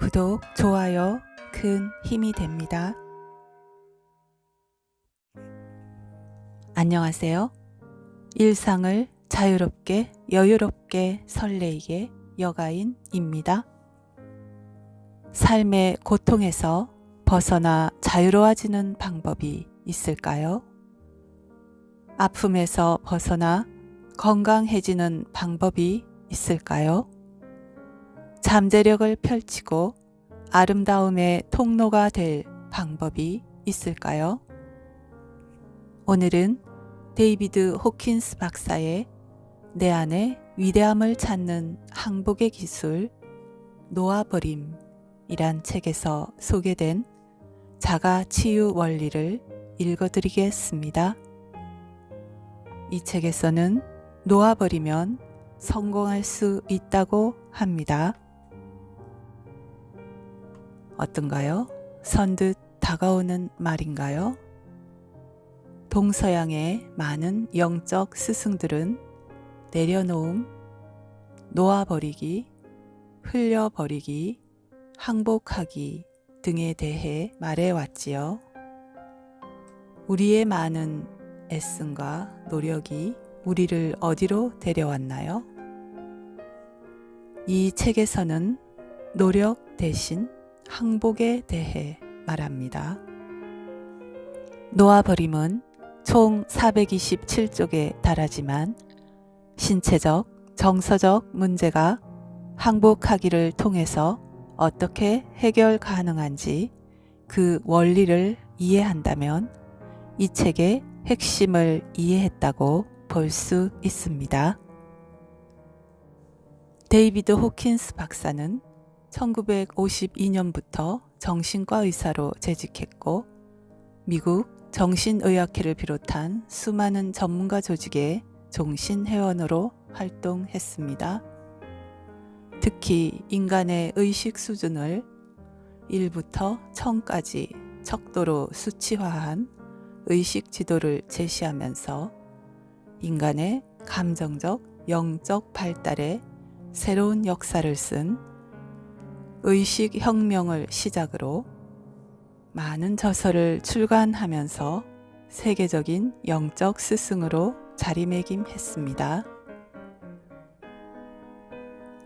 구독, 좋아요 큰 힘이 됩니다. 안녕하세요. 일상을 자유롭게 여유롭게 설레이게 여가인입니다. 삶의 고통에서 벗어나 자유로워지는 방법이 있을까요? 아픔에서 벗어나 건강해지는 방법이 있을까요? 잠재력을 펼치고 아름다움의 통로가 될 방법이 있을까요? 오늘은 데이비드 호킨스 박사의 내 안의 위대함을 찾는 항복의 기술 놓아버림이란 책에서 소개된 자가치유 원리를 읽어드리겠습니다. 이 책에서는 놓아버리면 성공할 수 있다고 합니다. 어떤가요? 선뜻 다가오는 말인가요? 동서양의 많은 영적 스승들은 내려놓음, 놓아버리기, 흘려버리기, 항복하기 등에 대해 말해왔지요. 우리의 많은 애씀과 노력이 우리를 어디로 데려왔나요? 이 책에서는 노력 대신 항복에 대해 말합니다. 놓아버림은 총 427쪽에 달하지만 신체적, 정서적 문제가 항복하기를 통해서 어떻게 해결 가능한지 그 원리를 이해한다면 이 책의 핵심을 이해했다고 볼 수 있습니다. 데이비드 호킨스 박사는 1952년부터 정신과 의사로 재직했고 미국 정신의학회를 비롯한 수많은 전문가 조직의 종신회원으로 활동했습니다. 특히 인간의 의식 수준을 1부터 1000까지 척도로 수치화한 의식 지도를 제시하면서 인간의 감정적, 영적 발달에 새로운 역사를 쓴 의식혁명을 시작으로 많은 저서를 출간하면서 세계적인 영적 스승으로 자리매김했습니다.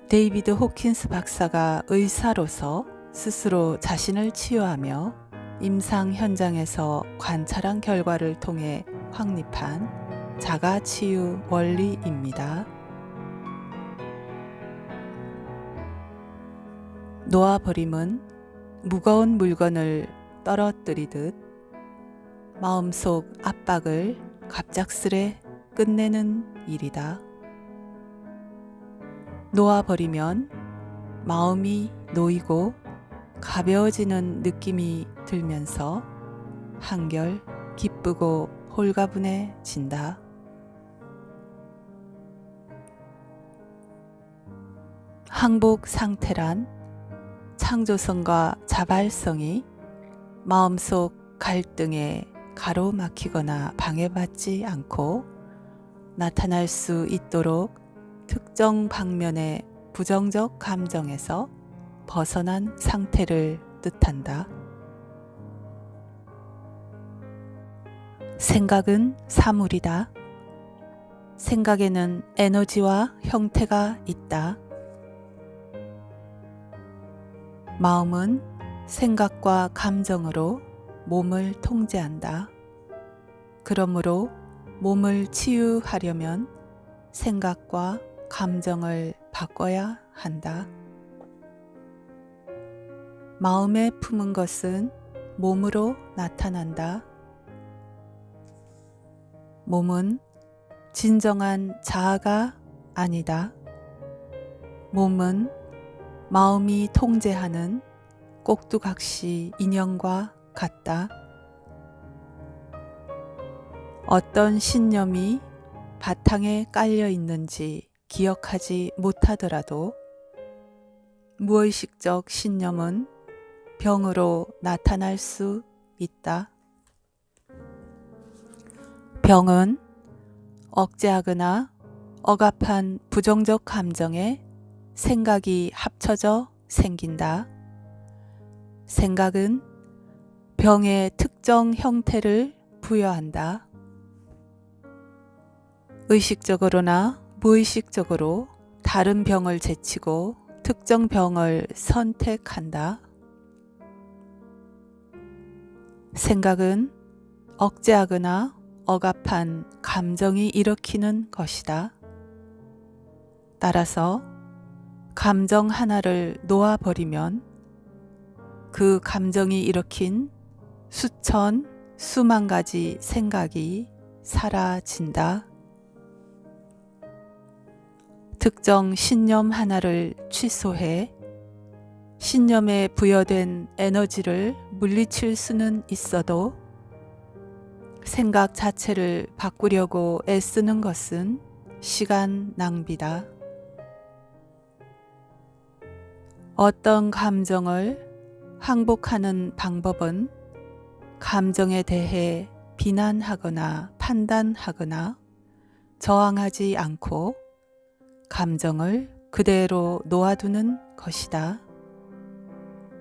데이비드 호킨스 박사가 의사로서 스스로 자신을 치유하며 임상 현장에서 관찰한 결과를 통해 확립한 자가치유 원리입니다. 놓아버림은 무거운 물건을 떨어뜨리듯 마음속 압박을 갑작스레 끝내는 일이다. 놓아버리면 마음이 놓이고 가벼워지는 느낌이 들면서 한결 기쁘고 홀가분해진다. 항복 상태란 창조성과 자발성이 마음속 갈등에 가로막히거나 방해받지 않고 나타날 수 있도록 특정 방면의 부정적 감정에서 벗어난 상태를 뜻한다. 생각은 사물이다. 생각에는 에너지와 형태가 있다. 마음은 생각과 감정으로 몸을 통제한다. 그러므로 몸을 치유하려면 생각과 감정을 바꿔야 한다. 마음에 품은 것은 몸으로 나타난다. 몸은 진정한 자아가 아니다. 몸은 마음이 통제하는 꼭두각시 인형과 같다. 어떤 신념이 바탕에 깔려 있는지 기억하지 못하더라도 무의식적 신념은 병으로 나타날 수 있다. 병은 억제하거나 억압한 부정적 감정에 생각이 합쳐져 생긴다. 생각은 병의 특정 형태를 부여한다. 의식적으로나 무의식적으로 다른 병을 제치고 특정 병을 선택한다. 생각은 억제하거나 억압한 감정이 일으키는 것이다. 따라서 감정 하나를 놓아버리면 그 감정이 일으킨 수천, 수만 가지 생각이 사라진다. 특정 신념 하나를 취소해 신념에 부여된 에너지를 물리칠 수는 있어도 생각 자체를 바꾸려고 애쓰는 것은 시간 낭비다. 어떤 감정을 항복하는 방법은 감정에 대해 비난하거나 판단하거나 저항하지 않고 감정을 그대로 놓아두는 것이다.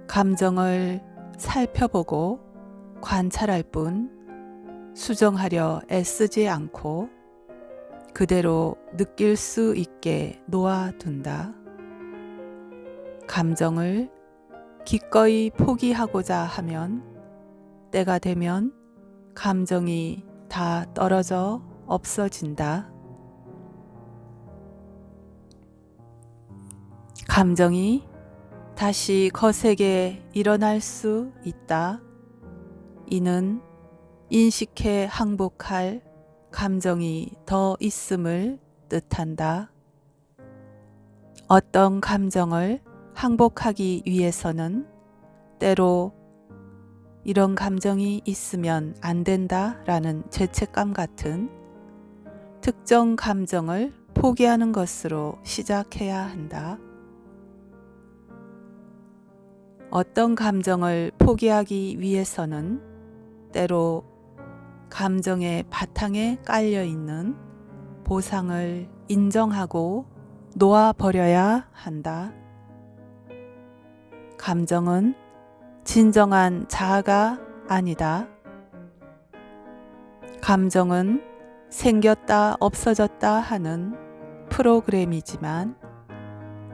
감정을 살펴보고 관찰할 뿐 수정하려 애쓰지 않고 그대로 느낄 수 있게 놓아둔다. 감정을 기꺼이 포기하고자 하면 때가 되면 감정이 다 떨어져 없어진다. 감정이 다시 거세게 일어날 수 있다. 이는 인식해 항복할 감정이 더 있음을 뜻한다. 어떤 감정을 항복하기 위해서는 때로 이런 감정이 있으면 안 된다라는 죄책감 같은 특정 감정을 포기하는 것으로 시작해야 한다. 어떤 감정을 포기하기 위해서는 때로 감정의 바탕에 깔려 있는 보상을 인정하고 놓아버려야 한다. 감정은 진정한 자아가 아니다. 감정은 생겼다 없어졌다 하는 프로그램이지만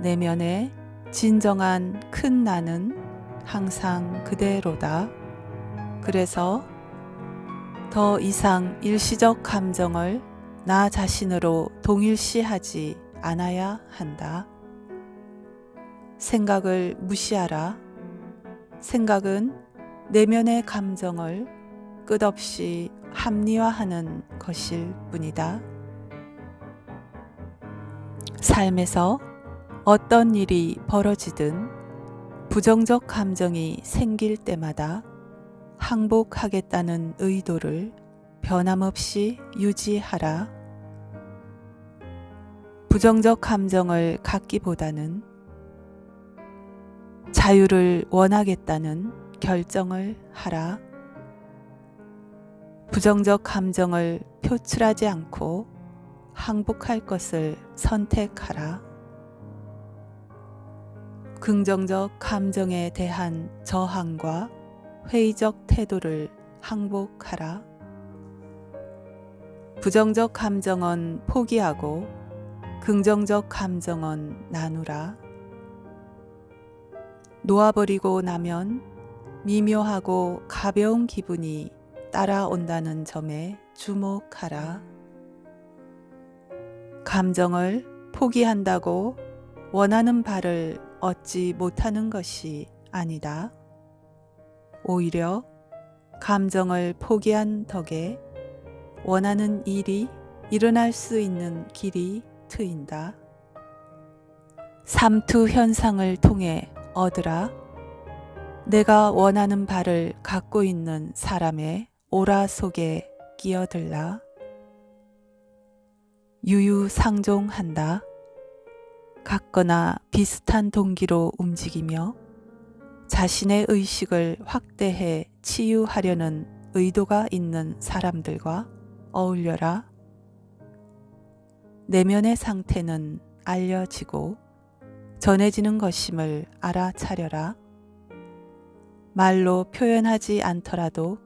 내면의 진정한 큰 나는 항상 그대로다. 그래서 더 이상 일시적 감정을 나 자신으로 동일시하지 않아야 한다. 생각을 무시하라. 생각은 내면의 감정을 끝없이 합리화하는 것일 뿐이다. 삶에서 어떤 일이 벌어지든 부정적 감정이 생길 때마다 항복하겠다는 의도를 변함없이 유지하라. 부정적 감정을 갖기보다는 자유를 원하겠다는 결정을 하라. 부정적 감정을 표출하지 않고 항복할 것을 선택하라. 긍정적 감정에 대한 저항과 회의적 태도를 항복하라. 부정적 감정은 포기하고 긍정적 감정은 나누라. 놓아버리고 나면 미묘하고 가벼운 기분이 따라온다는 점에 주목하라. 감정을 포기한다고 원하는 바를 얻지 못하는 것이 아니다. 오히려 감정을 포기한 덕에 원하는 일이 일어날 수 있는 길이 트인다. 삼투 현상을 통해 얻으라. 내가 원하는 바를 갖고 있는 사람의 오라 속에 끼어들라. 유유상종한다. 같거나 비슷한 동기로 움직이며 자신의 의식을 확대해 치유하려는 의도가 있는 사람들과 어울려라. 내면의 상태는 알려지고 전해지는 것임을 알아차려라. 말로 표현하지 않더라도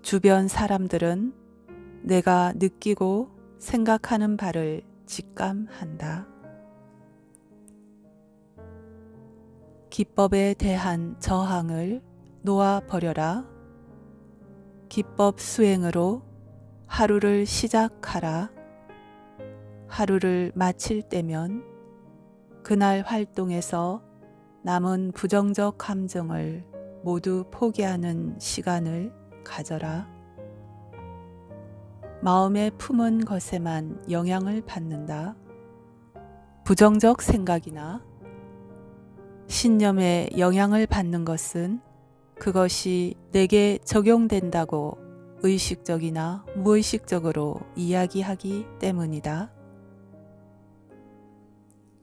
주변 사람들은 내가 느끼고 생각하는 바를 직감한다. 기법에 대한 저항을 놓아버려라. 기법 수행으로 하루를 시작하라. 하루를 마칠 때면 그날 활동에서 남은 부정적 감정을 모두 포기하는 시간을 가져라. 마음에 품은 것에만 영향을 받는다. 부정적 생각이나 신념에 영향을 받는 것은 그것이 내게 적용된다고 의식적이나 무의식적으로 이야기하기 때문이다.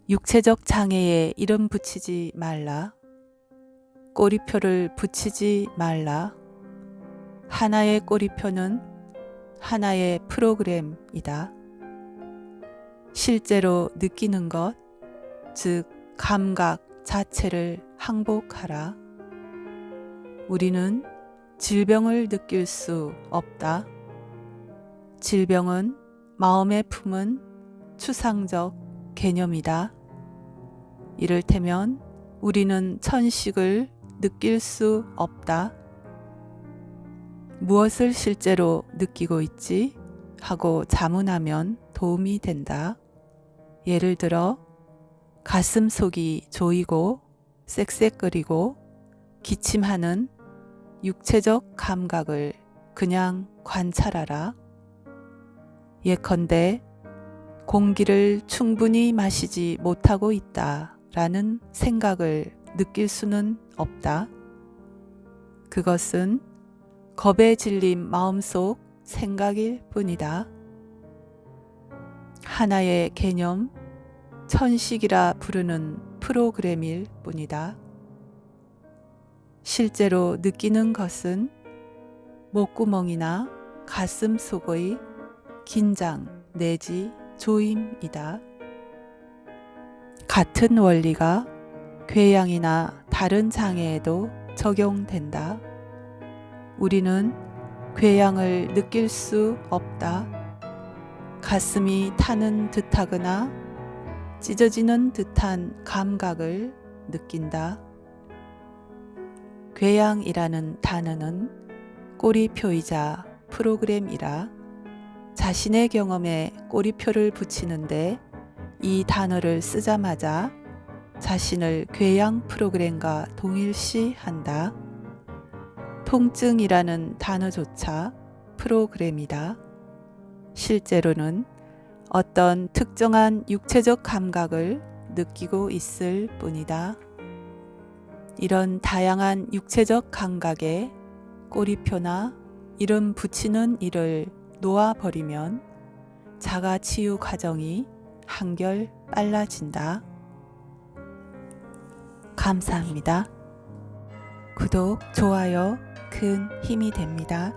육체적 장애에 이름 붙이지 말라. 꼬리표를 붙이지 말라. 하나의 꼬리표는 하나의 프로그램이다. 실제로 느끼는 것, 즉 감각 자체를 항복하라. 우리는 질병을 느낄 수 없다. 질병은 마음에 품은 추상적 개념이다. 이를테면 우리는 천식을 느낄 수 없다. 무엇을 실제로 느끼고 있지? 하고 자문하면 도움이 된다. 예를 들어 가슴 속이 조이고 쌕쌕거리고 기침하는 육체적 감각을 그냥 관찰하라. 예컨대 공기를 충분히 마시지 못하고 있다 라는 생각을 느낄 수는 없다. 그것은 겁에 질린 마음속 생각일 뿐이다. 하나의 개념, 천식이라 부르는 프로그램일 뿐이다. 실제로 느끼는 것은 목구멍이나 가슴 속의 긴장 내지 조임이다. 같은 원리가 궤양이나 다른 장애에도 적용된다. 우리는 궤양을 느낄 수 없다. 가슴이 타는 듯하거나 찢어지는 듯한 감각을 느낀다. 궤양이라는 단어는 꼬리표이자 프로그램이라 자신의 경험에 꼬리표를 붙이는데 이 단어를 쓰자마자 자신을 궤양 프로그램과 동일시한다. 통증이라는 단어조차 프로그램이다. 실제로는 어떤 특정한 육체적 감각을 느끼고 있을 뿐이다. 이런 다양한 육체적 감각에 꼬리표나 이름 붙이는 일을 놓아버리면 자가치유 과정이 한결 빨라진다. 감사합니다. 구독, 좋아요 큰 힘이 됩니다.